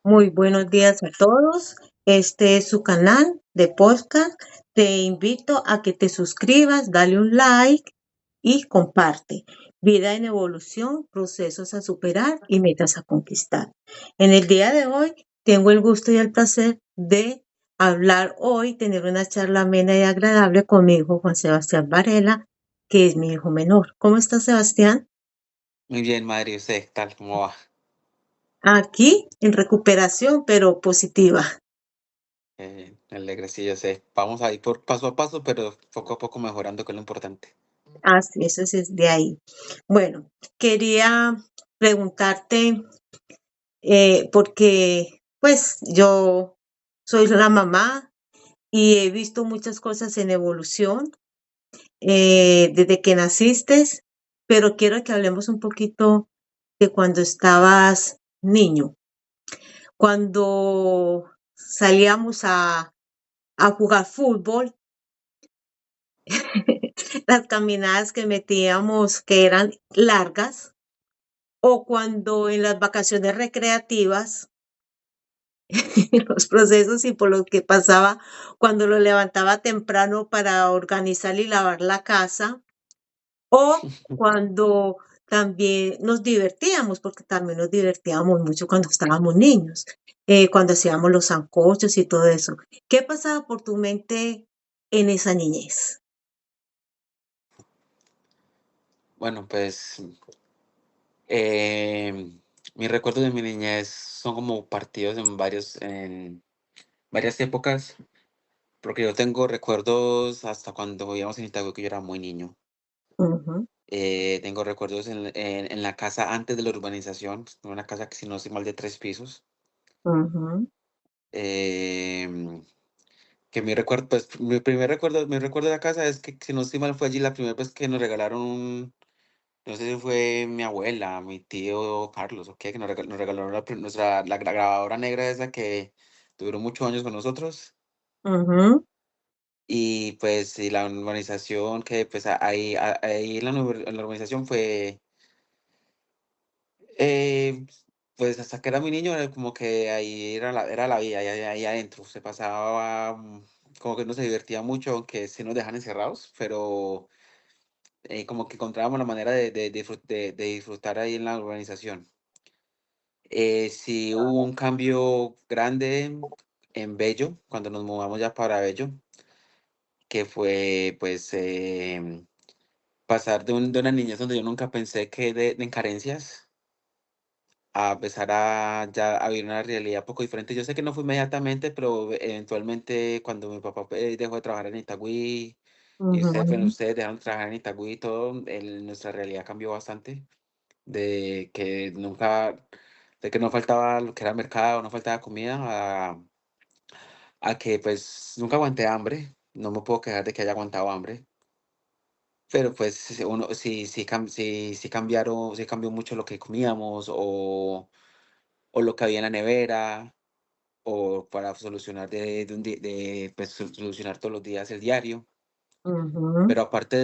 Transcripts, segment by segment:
Muy buenos días a todos. Este es su canal de podcast. Te invito a que te suscribas, dale un like y comparte. Vida en evolución, procesos a superar y metas a conquistar. En el día de hoy tengo el gusto y el placer de hablar hoy, tener una charla amena y agradable con mi hijo Juan Sebastián Varela, que es mi hijo menor. ¿Cómo está Sebastián? Muy bien, Madre, ¿usted tal? ¿Cómo va? Aquí en recuperación, pero positiva. Alegre, sí, yo sé. Vamos a ir por paso a paso, pero poco a poco mejorando, que es lo importante. Así, eso sí es de ahí. Bueno, quería preguntarte, porque pues yo soy la mamá y he visto muchas cosas en evolución desde que naciste, pero quiero que hablemos un poquito de cuando estabas niño, cuando salíamos a jugar fútbol, las caminadas que metíamos que eran largas. O cuando en las vacaciones recreativas, los procesos y por los que pasaba cuando lo levantaba temprano para organizar y lavar la casa, o cuando también nos divertíamos, porque también nos divertíamos mucho cuando estábamos niños, cuando hacíamos los sancochos y todo eso. ¿Qué pasaba por tu mente en esa niñez? Bueno, pues eh, mis recuerdos de mi niñez son como partidos en varias épocas, porque yo tengo recuerdos hasta cuando vivíamos en Itagüí, que yo era muy niño. Ujú, Tengo recuerdos en la casa antes de la urbanización, una casa que si no estoy mal de 3 pisos. ujú, Em, Que mi recuerdo, pues, mi recuerdo de la casa es que, si no estoy mal, fue allí la primera vez que nos regalaron no sé si fue mi abuela, mi tío Carlos o qué, que nos regalaron la grabadora negra esa que duró muchos años con nosotros. ujú, Y pues, y la urbanización que, pues, ahí en la urbanización fue, eh, pues, hasta que era muy niño, era como que ahí era la vida, ahí adentro. Se pasaba, como que uno se divertía mucho, aunque sí nos dejan encerrados, pero como que encontrábamos la manera de disfrutar ahí en la urbanización. Sí hubo un cambio grande en Bello, cuando nos mudamos ya para Bello, que fue pues pasar de una niñez donde yo nunca pensé que en carencias, a empezar a ya a vivir una realidad poco diferente. Yo sé que no fue inmediatamente, pero eventualmente cuando mi papá dejó de trabajar en Itagüí y ujú, ustedes dejaron de trabajar en Itagüí y todo, nuestra realidad cambió bastante. De que nunca, de que no faltaba lo que era mercado, no faltaba comida, a que pues nunca aguanté hambre, no me puedo quejar de que haya aguantado hambre, pero pues uno sí cambiaron, sí cambió mucho lo que comíamos o lo que había en la nevera, o para solucionar pues, solucionar todos los días el diario. ujú. Pero aparte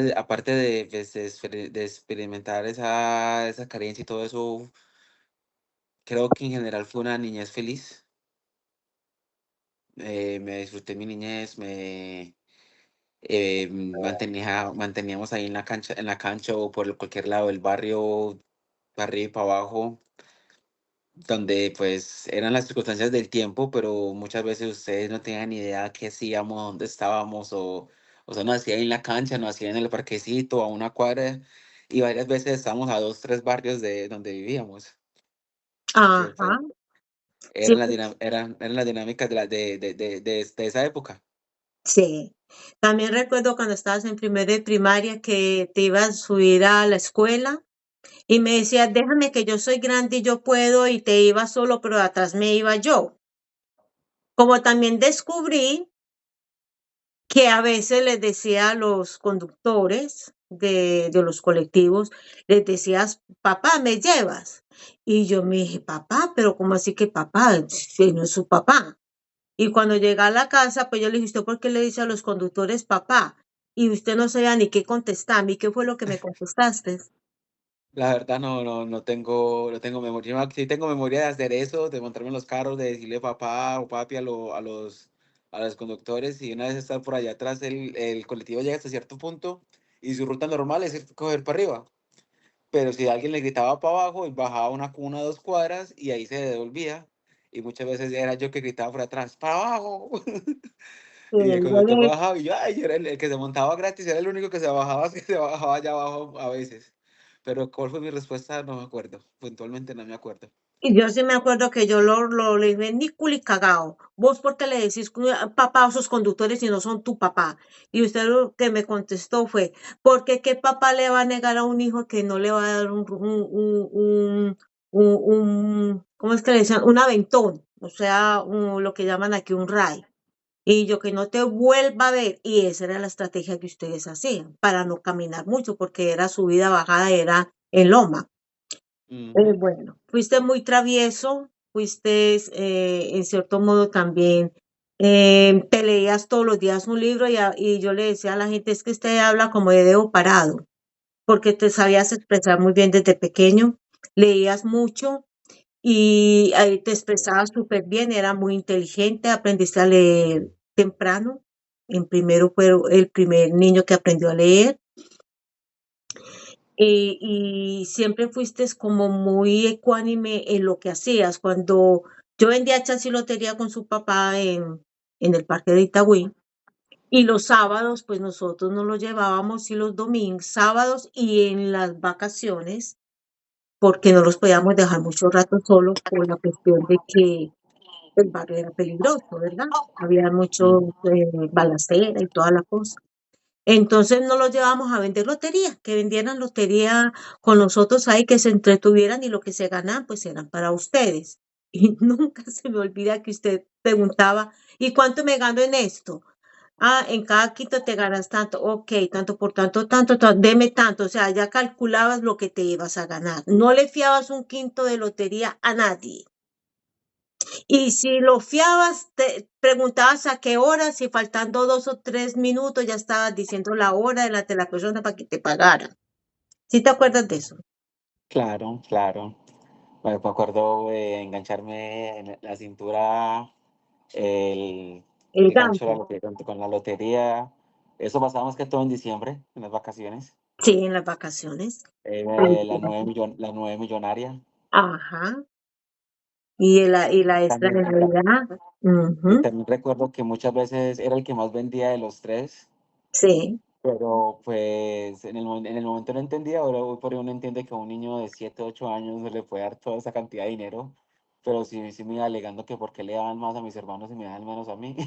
de, pues, de experimentar esa carencia y todo eso, creo que en general fue una niñez feliz. Me disfruté mi niñez, manteníamos ahí en la cancha o por cualquier lado del barrio, para arriba y para abajo, donde pues eran las circunstancias del tiempo, pero muchas veces ustedes no tenían ni idea qué hacíamos, dónde estábamos, o sea, nos hacía ahí en la cancha, nos hacía en el parquecito, a una cuadra, y varias veces estábamos a 2, 3 barrios de donde vivíamos, que Ajá. pues Sí, eran las dinámicas de esa época. sí. También recuerdo cuando estabas en primero de primaria que te ibas a subir a la escuela y me decías, déjame que yo soy grande y yo puedo y te ibas solo, pero atrás me iba yo. Como también descubrí que a veces les decía a los conductores de los colectivos, les decías, papá, ¿me llevas? Y yo me dije, papá, pero ¿cómo así que papá? Si no es su papá. Y cuando llega a la casa, pues yo le dije, ¿usted por qué le dice a los conductores papá? Y usted no sabía ni qué contestarme. ¿Y qué fue lo que me contestaste? La verdad no tengo memoria. Sí tengo memoria de hacer eso, de montarme en los carros, de decirle papá o papi a los conductores, y una vez estar por allá atrás, el colectivo llega hasta cierto punto y su ruta normal es ir coger para arriba. Pero si alguien le gritaba para abajo, y bajaba una o 2 cuadras y ahí se devolvía. Y muchas veces era yo que gritaba por atrás, ¡para abajo! Y el Yo conductor le bajaba y yo, ay, yo era el que se montaba gratis, era el único que se bajaba, que se bajaba allá abajo a veces. Pero ¿cuál fue mi respuesta? No me acuerdo. Puntualmente no me acuerdo. Y yo sí me acuerdo que yo le dije, ni culi cagao. ¿Vos por qué le decís papá a sus conductores si no son tu papá? Y usted lo que me contestó fue, porque qué papá le va a negar a un hijo que no le va a dar ¿cómo es que le dicen? Un aventón, o sea, lo que llaman aquí un ray. Y yo que no te vuelva a ver. Y esa era la estrategia que ustedes hacían para no caminar mucho, porque era subida, bajada, era en loma. Ujú. Bueno, fuiste muy travieso, fuiste en cierto modo también, te leías todos los días un libro y yo le decía a la gente, es que usted habla como de dedo parado, porque te sabías expresar muy bien desde pequeño, leías mucho y ahí te expresabas súper bien, era muy inteligente, aprendiste a leer temprano, en primero fue el primer niño que aprendió a leer. Y siempre fuiste como muy ecuánime en lo que hacías. Cuando yo vendía chance y lotería con su papá en el parque de Itagüí, y los sábados, pues nosotros nos lo llevábamos y los domingos, sábados y en las vacaciones, porque no los podíamos dejar mucho rato solos por la cuestión de que el barrio era peligroso, ¿verdad? Había mucho Ujú. balacera y toda la cosa. Entonces no los llevamos a vender lotería, que vendieran lotería con nosotros ahí, que se entretuvieran y lo que se ganan, pues eran para ustedes. Y nunca se me olvida que usted preguntaba, ¿y cuánto me gano en esto? Ah, en cada quinto te ganas tanto, ok, tanto por tanto, deme tanto, o sea, ya calculabas lo que te ibas a ganar. No le fiabas un quinto de lotería a nadie. Y si lo fiabas, te preguntabas a qué hora, si faltando 2 o 3 minutos ya estabas diciendo la hora de la persona para que te pagara. ¿Sí te acuerdas de eso? Claro, claro. Me acuerdo de engancharme en la cintura el, El el gancho de gancho. la lotería, con la lotería. Eso pasaba más que todo en diciembre, en las vacaciones. Sí, en las vacaciones. Ahí te La la- 9 millonaria. Ajá. Y la extra También, de Navidad. y Ujú. también recuerdo que muchas veces era el que más vendía de los tres, Sí. pero pues en el momento no entendía. Ahora hoy por hoy uno entiende que a un niño de 7 8 años se le puede dar toda esa cantidad de dinero, pero sí, sí me iba alegando que por qué le daban más a mis hermanos y me daban menos a mí.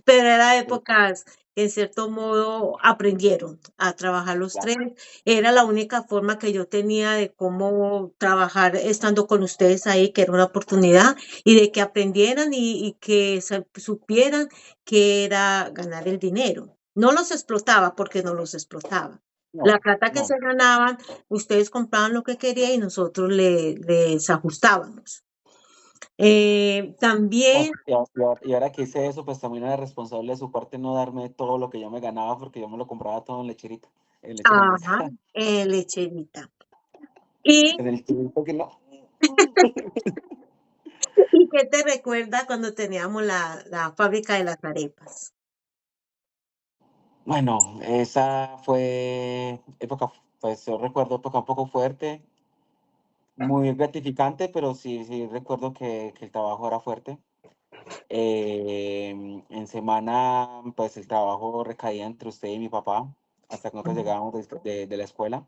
Pero era épocas que en cierto modo aprendieron a trabajar los Claro. tres. Era la única forma que yo tenía de cómo trabajar estando con ustedes ahí, que era una oportunidad, y de que aprendieran y que supieran que era ganar el dinero. No los explotaba porque no los explotaba. La No, plata que no. se ganaban, ustedes compraban lo que querían y nosotros les ajustábamos. No, También, y ahora que hice eso, pues también era responsable de su parte no darme todo lo que yo me ganaba, porque yo me lo compraba todo en lecherita, en lechera ajá, Luisa, lecherita. Y en el chirito que no. ¿Y qué te recuerda cuando teníamos la fábrica de las arepas? Bueno, esa fue época, pues yo recuerdo época un poco fuerte, muy gratificante, pero sí, sí recuerdo que el trabajo era fuerte. En semana, pues el trabajo recaía entre usted y mi papá, hasta que nosotros Ujú, llegábamos de la escuela,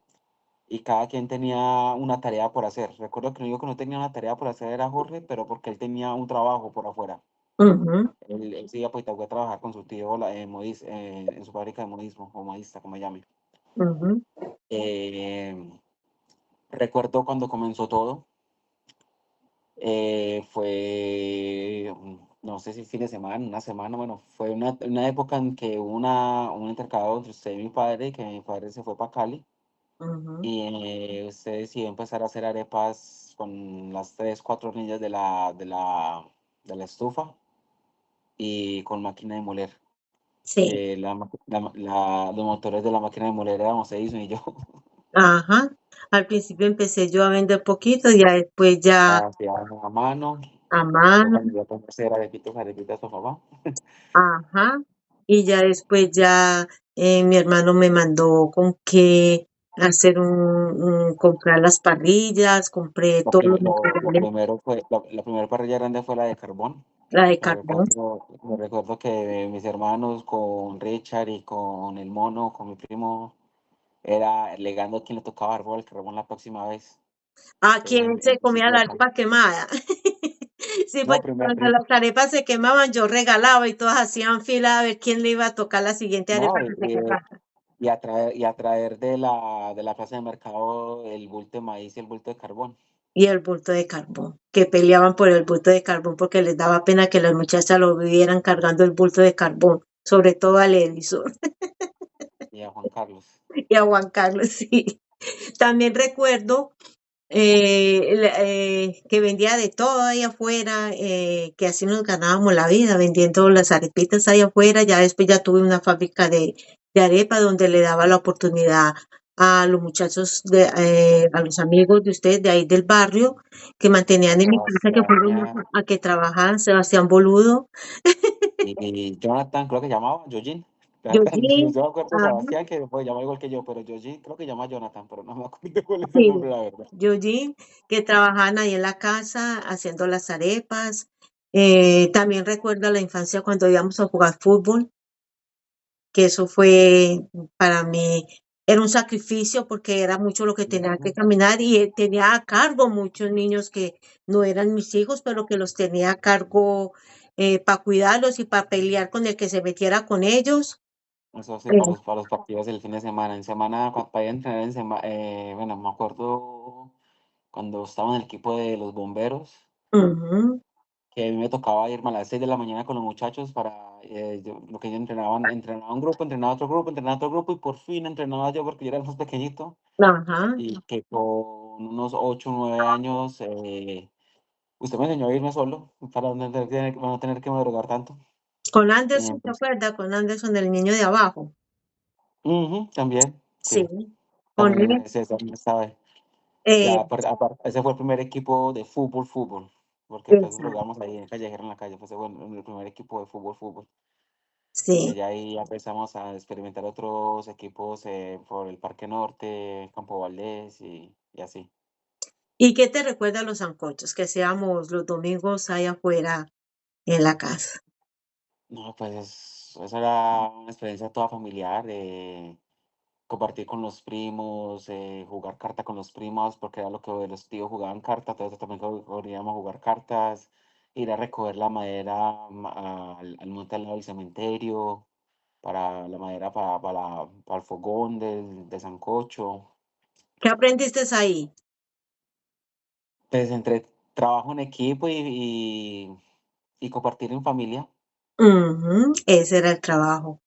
y cada quien tenía una tarea por hacer. Recuerdo que el único que no tenía una tarea por hacer era Jorge, pero porque él tenía un trabajo por afuera. ujú, Él se iba pues, a trabajar con su tío en su fábrica de modismo, o modista, como llame. ujú. Eh, Recuerdo cuando comenzó todo. No sé si fin de semana, una semana, bueno, fue una época en que hubo un intercambio entre usted y mi padre, que mi padre se fue para Cali, Ujú. y usted decidió empezar a hacer arepas con las 3, 4 hornillas de la estufa y con máquina de moler. Sí. Los motores de la máquina de moler éramos Edison y yo. Ajá. Al principio empecé yo a vender poquito, ya después ya Hacía a mano, a o mano, cuando yo pongo a hacer arepitas a mamá. ajá. Y ya después ya mi hermano me mandó con que hacer comprar las parrillas, compré todos los Lo materiales, primero fue, la primera parrilla grande fue la de carbón. la de carbón. Me recuerdo que mis hermanos con Richard y con el mono, con mi primo, era legando a quién le tocaba árbol el carbón la próxima vez. ¿A Entonces, quién se comía la bicicleta. arepa quemada? Sí, No, porque cuando las arepas se quemaban, yo regalaba y todas hacían fila a ver quién le iba a tocar la siguiente arepa no, que se quemara. y a traer de la plaza de mercado el bulto de maíz y el bulto de carbón. Y el bulto de carbón, que peleaban por el bulto de carbón porque les daba pena que las muchachas lo vieran cargando el bulto de carbón, sobre todo al Edison Y a Juan Carlos. y a Juan Carlos, sí. También recuerdo que vendía de todo ahí afuera, que así nos ganábamos la vida vendiendo las arepitas ahí afuera. Ya después ya tuve una fábrica de arepa donde le daba la oportunidad a los muchachos, a los amigos de ustedes de ahí del barrio que mantenían en mi casa que fueron Sebastián a que trabajaran, Sebastián Boludo, y Jonathan, creo que llamaba, Yojin. Yo Eugene, me acuerdo de ah, Sebastián, que pues, llama igual que yo, pero Yojin creo que llama Jonathan, pero no me acuerdo cuál es el sí, nombre, la verdad. Eugene, que trabajaban ahí en la casa haciendo las arepas. También recuerdo la infancia cuando íbamos a jugar fútbol, que eso fue para mí, era un sacrificio porque era mucho lo que tenía que Ujú. caminar y tenía a cargo muchos niños que no eran mis hijos, pero que los tenía a cargo para cuidarlos y para pelear con el que se metiera con ellos. Eso sí, Eh, para los partidos del fin de semana. En semana, para ir a entrenar en semana, bueno, me acuerdo cuando estaba en el equipo de los bomberos, Ujú, que a mí me tocaba irme a las 6 de la mañana con los muchachos para lo que ellos entrenaban, entrenaba un grupo, entrenaba otro grupo, entrenaba otro grupo y por fin entrenaba yo porque yo era el más pequeñito ajá. y que con unos 8 o 9 años usted me enseñó a irme solo para no tener que madrugar tanto. Con Anderson, ¿te Pues, acuerdas? Con Anderson, el niño de abajo. ujú, también, Sí, sí, con también él. también estaba ahí. eh, Ya, ese fue el primer equipo de fútbol, porque después exacto, jugamos ahí en Callejero en la calle, fue ese fue el primer equipo de fútbol. Y sí. ya ahí empezamos a experimentar otros equipos por el Parque Norte, Campo Valdés y así. ¿Y qué te recuerda los sancochos que hacíamos los domingos ahí afuera en la casa? No, pues eso era una experiencia toda familiar, compartir con los primos, jugar carta con los primos, porque era lo que los tíos jugaban cartas, entonces también podríamos jugar cartas, ir a recoger la madera al monte al lado del cementerio, para la madera para el fogón del sancocho. ¿Qué aprendiste ahí? Pues entre trabajo en equipo y compartir en familia Ujú, ese era el trabajo.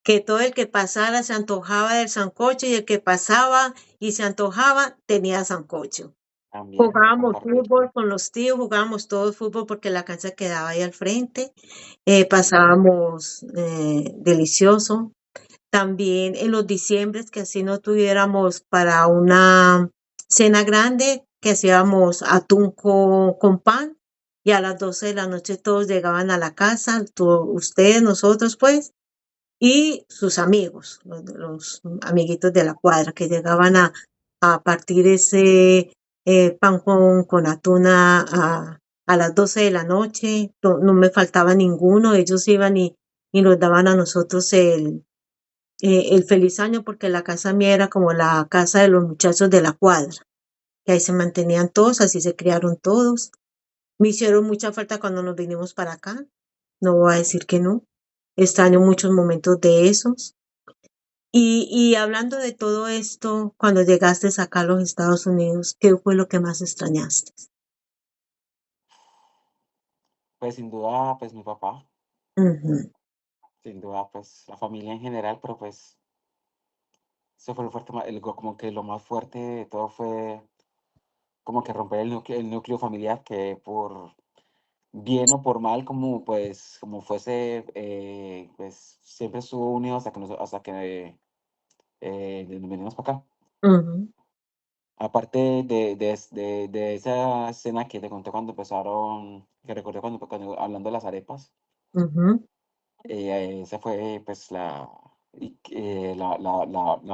Que todo el que pasara se antojaba del sancocho y el que pasaba y se antojaba tenía sancocho. también, era Jugábamos compartir. fútbol con los tíos, jugábamos todo fútbol porque la cancha quedaba ahí al frente. Ujú. Pasábamos delicioso. También en los diciembres, que así no tuviéramos para una cena grande, que hacíamos atún con pan y a las 12 de la noche todos llegaban a la casa, ustedes, nosotros pues, y sus amigos, los amiguitos de la cuadra que llegaban a partir ese pan con atún a las 12 de la noche. No, no me faltaba ninguno, ellos iban y nos daban a nosotros el feliz año porque la casa mía era como la casa de los muchachos de la cuadra, que ahí se mantenían todos, así se criaron todos. Me hicieron mucha falta cuando nos vinimos para acá, no voy a decir que no. Extraño muchos momentos de esos. Y hablando de todo esto, cuando llegaste acá a los Estados Unidos, ¿qué fue lo que más extrañaste? Pues sin duda, pues mi papá, Ujú. sin duda, pues la familia en general, pero pues eso fue lo fuerte, como que lo más fuerte de todo fue como que romper el núcleo familiar que por bien o por mal, como pues, como fuese, pues siempre estuvo unido hasta que nos venimos para acá. Ujú, Aparte de esa escena que te conté cuando empezaron, que recordé cuando hablando de las arepas, ujú, esa fue pues la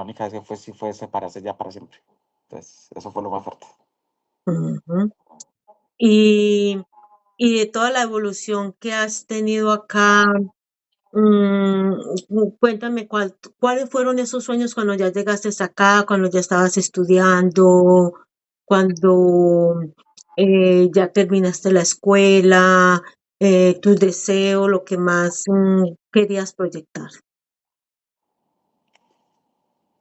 única vez que fue, sí fue separarse ya para siempre. Entonces, eso fue lo más fuerte. ujú. Y, y de toda la evolución que has tenido acá, cuéntame cuáles fueron esos sueños cuando ya llegaste hasta acá, cuando ya estabas estudiando, cuando ya terminaste la escuela, tu deseo, lo que más querías proyectar.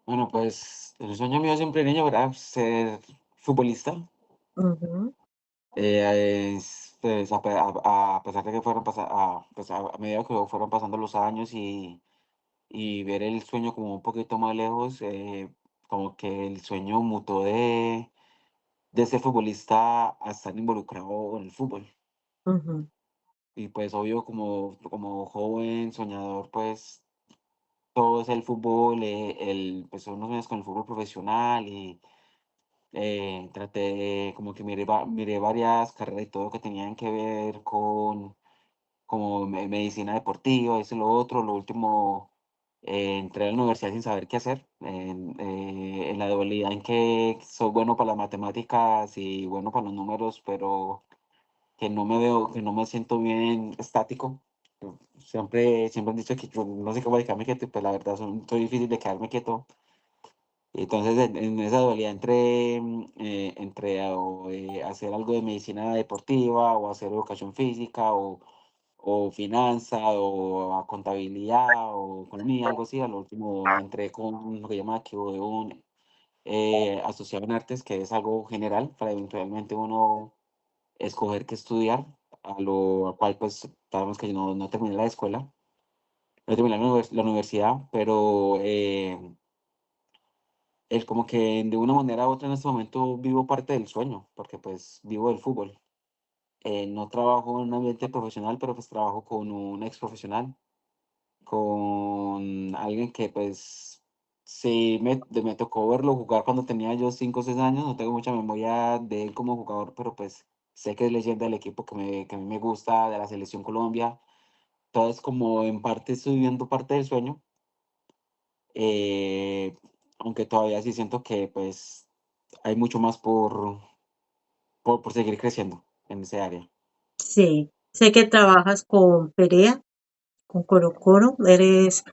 Bueno, pues el sueño mío siempre de niño era ser futbolista. Ujú, Pues, a pesar de que fueron pues, a medida que fueron pasando los años y ver el sueño como un poquito más lejos, como que el sueño mutó de ser futbolista a estar involucrado en el fútbol. ujú, Y pues obvio, como joven, soñador, pues todo es el fútbol, pues unos sueños con el fútbol profesional y como que miré varias carreras y todo que tenían que ver con como medicina deportiva, eso y lo otro. Lo último, entré a la universidad sin saber qué hacer, en la dualidad en que soy bueno para las matemáticas y bueno para los números, pero que no me siento bien estático. Siempre han dicho que yo no sé cómo quedarme quieto, y pues la verdad soy difícil de quedarme quieto. Entonces, en esa dualidad entre hacer algo de medicina deportiva o hacer educación física o finanza o a contabilidad o economía, algo así, a lo último entré con lo que llama que un asociado en artes, que es algo general para eventualmente uno escoger qué estudiar, a cual pues sabemos que no terminé la escuela, no terminé la universidad, pero es como que de una manera u otra en este momento vivo parte del sueño, porque pues vivo del fútbol. No trabajo en un ambiente profesional, pero pues trabajo con un ex profesional, con alguien que pues sí me tocó verlo jugar cuando tenía yo 5 o 6 años. No tengo mucha memoria de él como jugador, pero pues sé que es leyenda del equipo que a mí me gusta, de la selección Colombia. Entonces, como en parte estoy viviendo parte del sueño, eh, aunque todavía sí siento que pues hay mucho más por seguir creciendo en ese área. sí, sé que trabajas con Perea, con Coro Coro, eres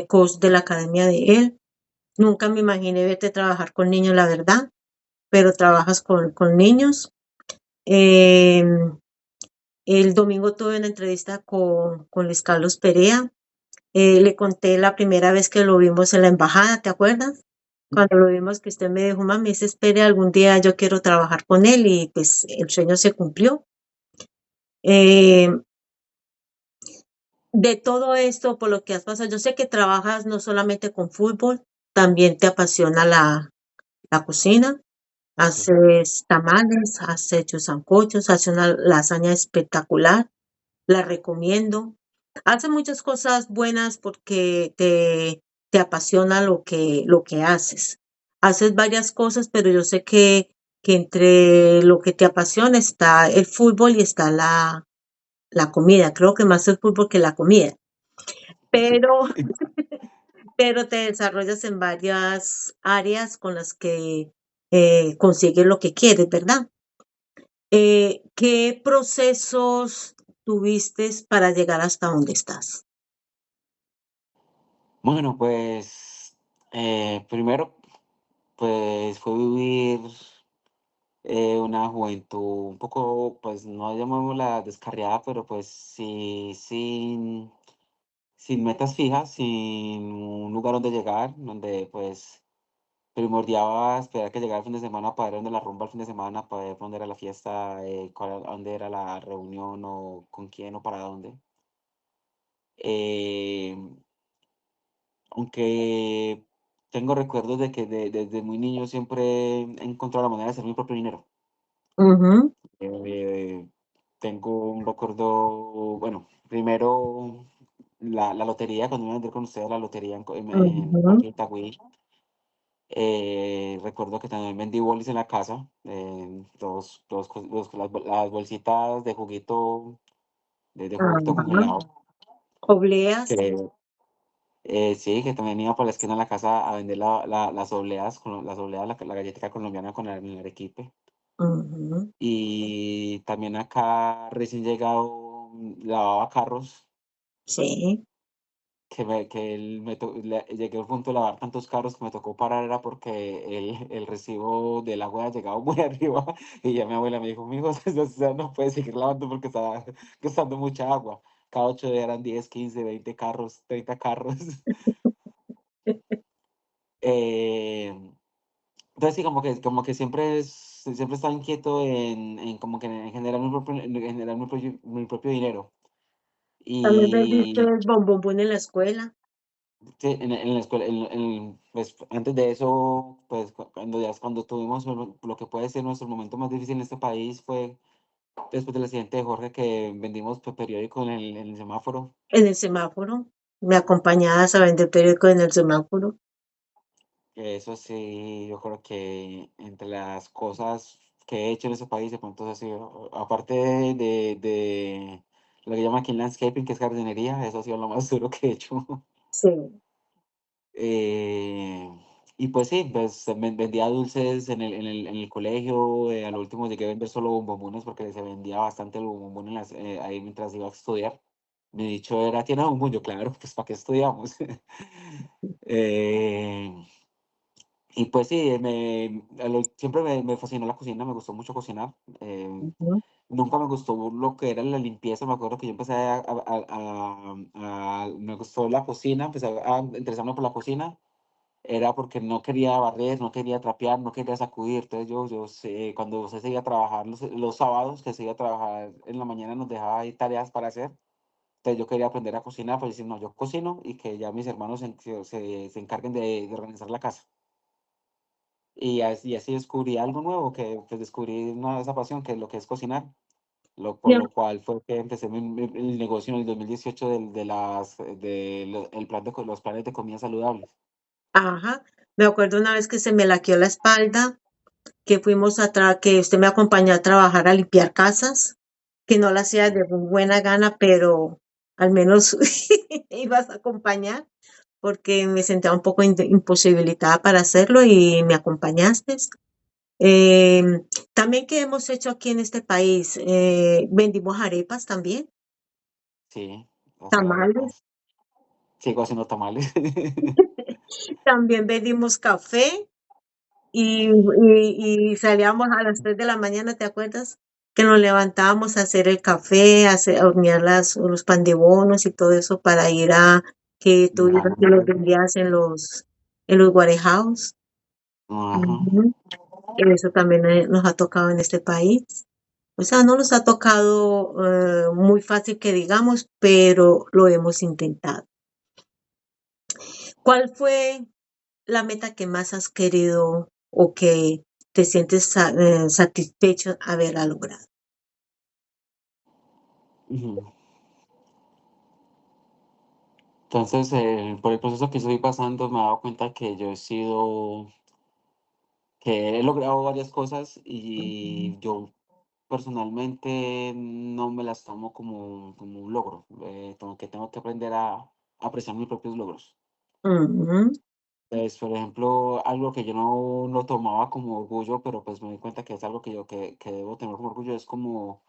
coach de la academia de él. Nunca me imaginé verte trabajar con niños, la verdad, pero trabajas con niños. Eh, el domingo tuve una entrevista con Luis Carlos Perea. Le conté la primera vez que lo vimos en la embajada, ¿te acuerdas? Cuando lo vimos que usted me dijo, mami, se espere algún día, yo quiero trabajar con él y pues el sueño se cumplió. Eh, de todo esto, por lo que has pasado, yo sé que trabajas no solamente con fútbol, también te apasiona la cocina. Sí. Haces tamales, has hecho sancochos, hace una lasaña espectacular, la recomiendo. Hace muchas cosas buenas porque te apasiona lo que haces. Haces varias cosas, pero yo sé que entre lo que te apasiona está el fútbol y está la comida. Creo que más el fútbol que la comida. Pero, pero te desarrollas en varias áreas con las que consigues lo que quieres, ¿verdad? ¿Qué procesos tuviste para llegar hasta donde estás? Bueno, pues primero pues fue vivir una juventud un poco, pues no llamémosla descarriada, pero pues sí, sin metas fijas, sin un lugar donde llegar, donde pues primordiaba esperar que llegara el fin de semana para ver dónde la rumba el fin de semana, para ver dónde era la fiesta, dónde era la reunión o con quién o para dónde. Eh, Aunque tengo recuerdos de que desde muy niño siempre he encontrado la manera de hacer mi propio dinero. Ujú, Eh, Tengo un recuerdo, bueno, primero la lotería, cuando iba a vender con ustedes la lotería en ujú, Parque Itagüí, Recuerdo que también vendí bolis en la casa, las bolsitas de juguito Ajá. congelado, Obleas. que sí, que también iba por la esquina de la casa a vender las obleas, las obleas, la galletica colombiana con el arequipe. Ujú. Y también acá recién llegado lavaba carros, Sí. que llegué al punto de lavar tantos carros que me tocó parar, era porque el recibo del agua ha llegado muy arriba. Y ya mi abuela me dijo, mijo, no puedes seguir lavando porque está gastando mucha agua. Cada 8 días eran 10, 15, 20 carros, 30 carros. Eh, entonces sí, como que siempre estaba inquieto en como que en generar mi propio dinero. También vendiste Y el bombombón en la escuela. sí, en la escuela, pues, antes de eso, pues, cuando tuvimos lo que puede ser nuestro momento más difícil en este país fue después del accidente de Jorge, que vendimos periódico en el semáforo. En el semáforo. Me acompañabas a vender periódico en el semáforo. Que eso sí, yo creo que entre las cosas que he hecho en ese país, de pronto eso ha sido, aparte de lo que llaman aquí landscaping, que es jardinería, eso ha sido lo más duro que he hecho. Sí. Eh, y pues sí, pues vendía dulces en el colegio. A lo último llegué a vender solo bombones porque se vendía bastante el bombón ahí mientras iba a estudiar. Mi dicho era, ¿tienes bombón? Yo, claro, pues ¿para qué estudiamos? Eh, y pues sí, siempre me fascinó la cocina, me gustó mucho cocinar. Ujú. Nunca me gustó lo que era la limpieza. Me acuerdo que yo empecé me gustó la cocina, empecé a interesarme por la cocina. Era porque no quería barrer, no quería trapear, no quería sacudir. Entonces yo sé, cuando usted se iba a trabajar los sábados, que se iba a trabajar en la mañana, nos dejaba ahí tareas para hacer. Entonces yo quería aprender a cocinar, pues decir, no, yo cocino y que ya mis hermanos se encarguen de organizar la casa. Y así descubrí algo nuevo, que pues descubrí esa pasión, que es lo que es cocinar. Por Ya. lo cual fue que empecé el negocio en el 2018 el plan los planes de comida saludables. Ajá. Me acuerdo una vez que se me laqueó la espalda, que que usted me acompañó a trabajar a limpiar casas, que no lo hacía de Mm, muy buena gana, pero al menos ibas a acompañar, porque me sentía un poco imposibilitada para hacerlo y me acompañaste. También que hemos hecho aquí en este país, vendimos arepas también, sí, hacer tamales, arepas. Sigo haciendo tamales. también vendimos café y salíamos a las 3 de la mañana, ¿te acuerdas? Que nos levantábamos a hacer el café, a hornear los pan de bonos y todo eso para ir que tú ibas y los Imagínate. vendías en los guarehouse. Ajá. Ujú. Eso también nos ha tocado en este país. O sea, no nos ha tocado muy fácil que digamos, pero lo hemos intentado. ¿Cuál fue la meta que más has querido o que te sientes satisfecho haberla logrado? Ujú. Entonces, por el proceso que estoy pasando, me he dado cuenta que he logrado varias cosas Ujú. y yo personalmente no me las tomo como un logro. Tengo que aprender a apreciar mis propios logros. Ujú. Pues, por ejemplo, algo que yo no lo tomaba como orgullo, pero pues me doy cuenta que es algo que debo tener como orgullo, es como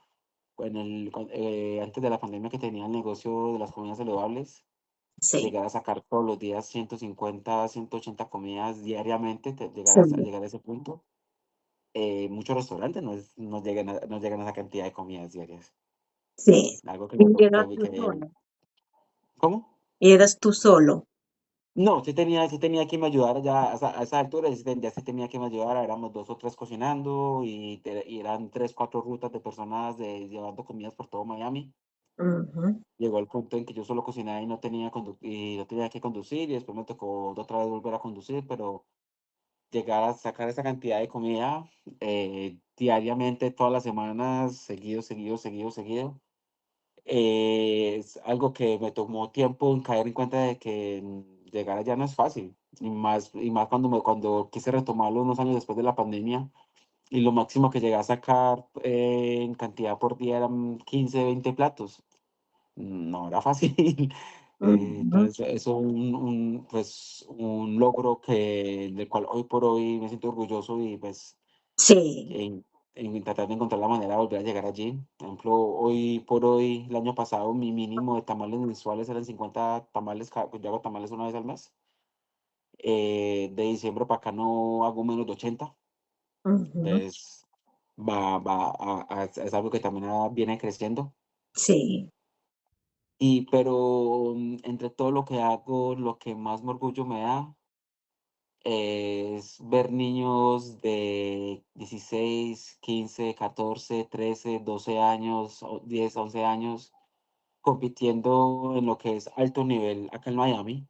antes de la pandemia, que tenía el negocio de las comidas saludables. Sí, Llegar a sacar todos los días 150, 180 comidas diariamente, sí, llegar a ese punto. Muchos restaurantes no llegan a esa cantidad de comidas diarias. sí. Algo que me Y to- eras que, tú que- solo. ¿Cómo? Y eras tú solo. No, sí tenía que me ayudara ya a esa altura. Ya sí tenía que me ayudara. Éramos dos o tres cocinando y eran tres, cuatro rutas de personas llevando comidas por todo Miami. Ujú. Llegó el punto en que yo solo cocinaba y no tenía que conducir, y después me tocó otra vez volver a conducir, pero llegar a sacar esa cantidad de comida diariamente, todas las semanas, seguido, seguido, seguido, seguido. Es algo que me tomó tiempo en caer en cuenta de que llegar allá no es fácil, y más cuando quise retomarlo unos años después de la pandemia, y lo máximo que llegué a sacar, en cantidad por día eran 15, 20 platos. No era fácil. Ujú. Entonces, eso pues, un logro del cual hoy por hoy me siento orgulloso y, pues, Sí. en tratar de encontrar la manera de volver a llegar allí. Por ejemplo, hoy por hoy, el año pasado, mi mínimo de tamales mensuales eran 50 tamales, pues yo hago tamales una vez al mes. De diciembre para acá no hago menos de 80. Ujú. Entonces, es algo que también viene creciendo. Sí. Pero entre todo lo que hago, lo que más me orgullo me da es ver niños de 16, 15, 14, 13, 12 años, 10, 11 años, compitiendo en lo que es alto nivel acá en Miami,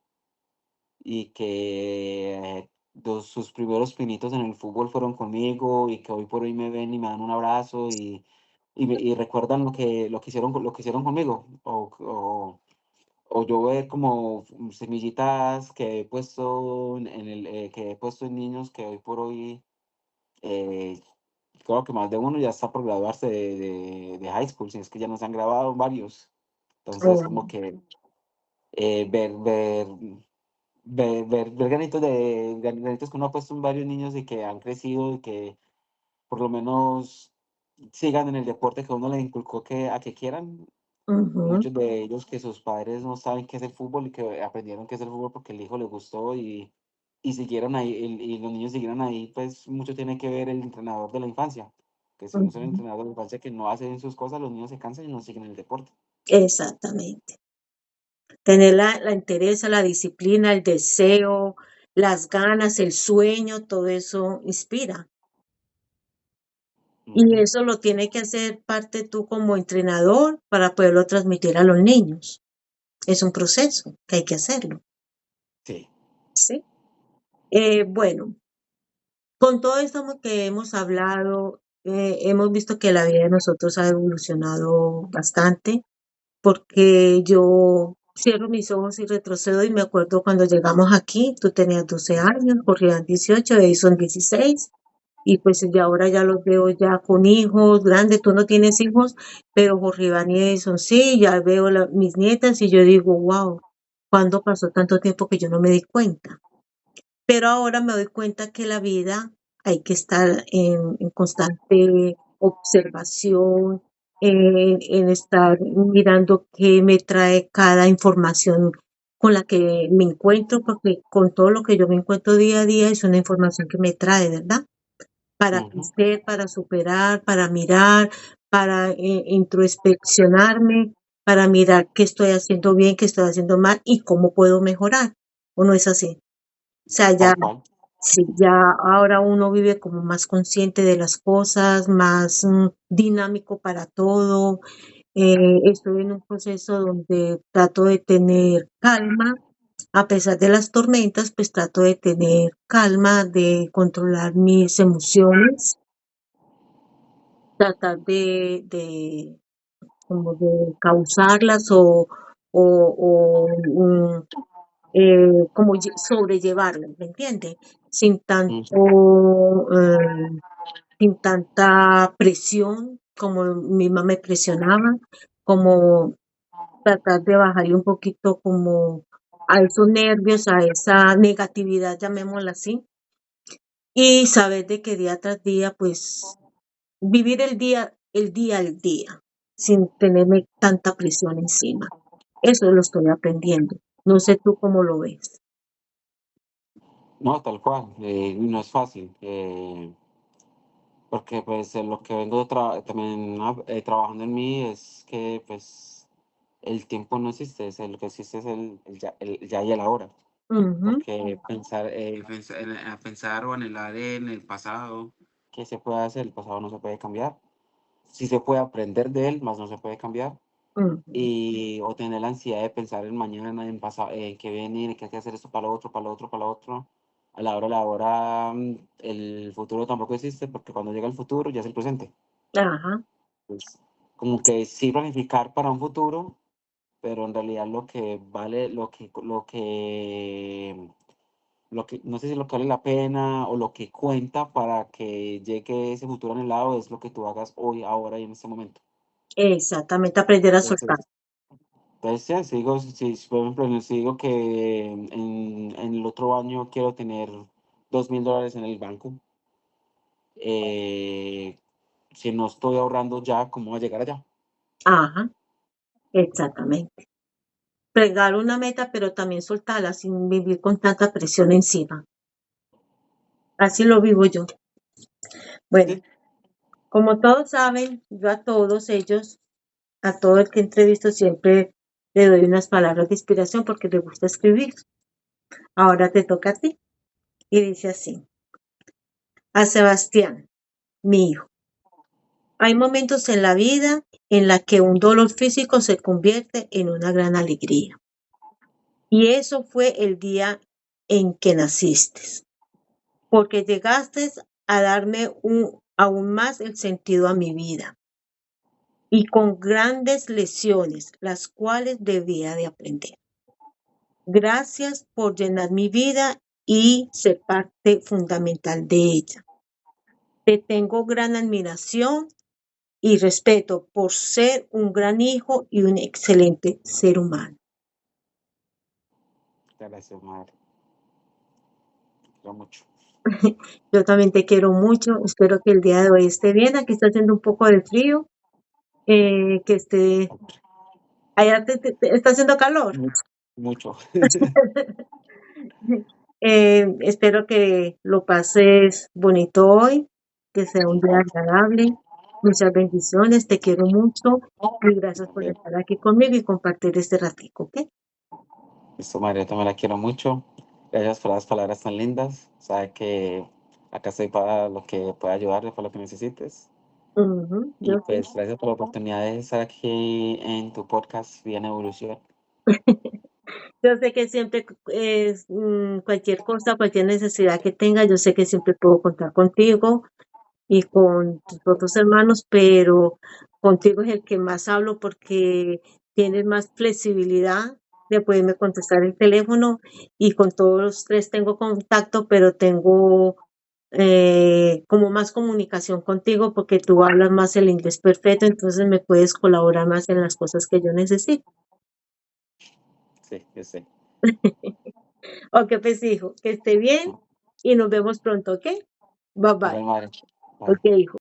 y que sus primeros pinitos en el fútbol fueron conmigo, y que hoy por hoy me ven y me dan un abrazo, y recuerdan lo que hicieron conmigo, o yo ver como semillitas que he puesto en niños que hoy por hoy, eh, creo que más de uno ya está por graduarse de high school, si es que ya nos han graduado varios. Entonces, Oh. como que ver granitos que uno ha puesto en varios niños y que han crecido y que por lo menos sigan en el deporte que uno les inculcó a que quieran. Ujú. Muchos de ellos que sus padres no saben qué es el fútbol y que aprendieron qué es el fútbol porque el hijo les gustó, y siguieron ahí, y los niños siguieron ahí, pues mucho tiene que ver el entrenador de la infancia, que si no es el Ujú. entrenador de la infancia que no hace bien sus cosas, los niños se cansan y no siguen el deporte. Exactamente. Tener la entereza, la disciplina, el deseo, las ganas, el sueño, todo eso inspira. Y Ujú. eso lo tiene que hacer parte tú como entrenador para poderlo transmitir a los niños. Es un proceso que hay que hacerlo, Sí. ¿sí? Bueno, con todo esto que hemos hablado, hemos visto que la vida de nosotros ha evolucionado bastante, porque yo cierro mis ojos y retrocedo y me acuerdo cuando llegamos aquí, tú tenías 12 años, corrían 18, de ahí son 16, y pues ya ahora ya los veo ya con hijos grandes. Tú no tienes hijos, pero Jorge Iván y Edison sí, ya veo mis nietas y yo digo, wow, ¿cuándo pasó tanto tiempo que yo no me di cuenta? Pero ahora me doy cuenta que la vida hay que estar en constante observación, en estar mirando qué me trae cada información con la que me encuentro, porque con todo lo que yo me encuentro día a día es una información que me trae, ¿verdad? Para Ujú. crecer, para superar, para mirar, para introspeccionarme, para mirar qué estoy haciendo bien, qué estoy haciendo mal y cómo puedo mejorar. ¿O no es así? O sea, ya, Tal cual. sí, ya ahora uno vive como más consciente de las cosas, más dinámico para todo. Estoy en un proceso donde trato de tener calma, a pesar de las tormentas, pues trato de tener calma, de controlar mis emociones, tratar de como de causarlas o como sobrellevarlas, ¿me entiende? Sin tanto, Ujú. sin tanta presión como mi mamá me presionaba, como tratar de bajarle un poquito como a esos nervios, a esa negatividad, llamémosla así, y saber de que día tras día, pues vivir el día al día, sin tenerme tanta presión encima. Eso lo estoy aprendiendo. No sé tú cómo lo ves. No, tal cual. No es fácil. Porque pues lo que vengo también trabajando en mí es que pues el tiempo no existe, lo que existe es el ya y el ahora. Ujú. Porque pensar o anhelar en el pasado, ¿qué se puede hacer? El pasado no se puede cambiar. Sí se puede aprender de él, más no se puede cambiar. Ujú. O tener la ansiedad de pensar en mañana, en pasado, en que viene, que hay que hacer esto para lo otro, para lo otro, para lo otro. A la hora, el futuro tampoco existe, porque cuando llega el futuro ya es el presente. Ajá. Pues, como que sí planificar para un futuro, pero en realidad lo que vale, no sé si lo que vale la pena o lo que cuenta para que llegue ese futuro anhelado es lo que tú hagas hoy, ahora y en este momento. Exactamente, aprender a soltar. Entonces, entonces ya, si, por ejemplo, si digo que en el otro año quiero tener $2.000 en el banco, eh, si no estoy ahorrando ya, ¿cómo voy a llegar allá? Ajá, exactamente. Pegar una meta, pero también soltarla sin vivir con tanta presión encima. Así lo vivo yo. Bueno, Sí, como todos saben, yo a todos ellos, a todo el que entrevisto, siempre le doy unas palabras de inspiración porque le gusta escribir. Ahora te toca a ti. Y dice así, a Sebastián, mi hijo. Hay momentos en la vida en la que un dolor físico se convierte en una gran alegría. Y eso fue el día en que naciste, porque llegaste a darme aún más el sentido a mi vida y con grandes lecciones, las cuales debía de aprender. Gracias por llenar mi vida y ser parte fundamental de ella. Te tengo gran admiración y respeto por ser un gran hijo y un excelente ser humano. te agradezco, madre. Te quiero mucho. Yo también te quiero mucho. Espero que el día de hoy esté bien. Aquí está haciendo un poco de frío. Que esté. Allá está haciendo calor. Mucho. Mucho. Espero que lo pases bonito hoy, que sea un día agradable. Muchas bendiciones. Te quiero mucho. Y gracias por Bien. estar aquí conmigo y compartir este ratico, ¿ok? Listo, María, también la quiero mucho. Gracias por las palabras tan lindas. Sabe que acá estoy para lo que pueda ayudarle, para lo que necesites. Ujú, Y yo sé. pues gracias por la oportunidad de estar aquí en tu podcast Bien Evolución. Yo sé que siempre es cualquier cosa, cualquier necesidad que tenga, yo sé que siempre puedo contar contigo y con tus otros hermanos, pero contigo es el que más hablo porque tienes más flexibilidad de poderme contestar el teléfono y con todos los tres tengo contacto, pero tengo como más comunicación contigo porque tú hablas más el inglés perfecto, entonces me puedes colaborar más en las cosas que yo necesito. Sí, yo sé. Ok, pues hijo, que esté bien y nos vemos pronto, ¿ok? Bye bye. Igual, madre. Ok, Bye. hijo.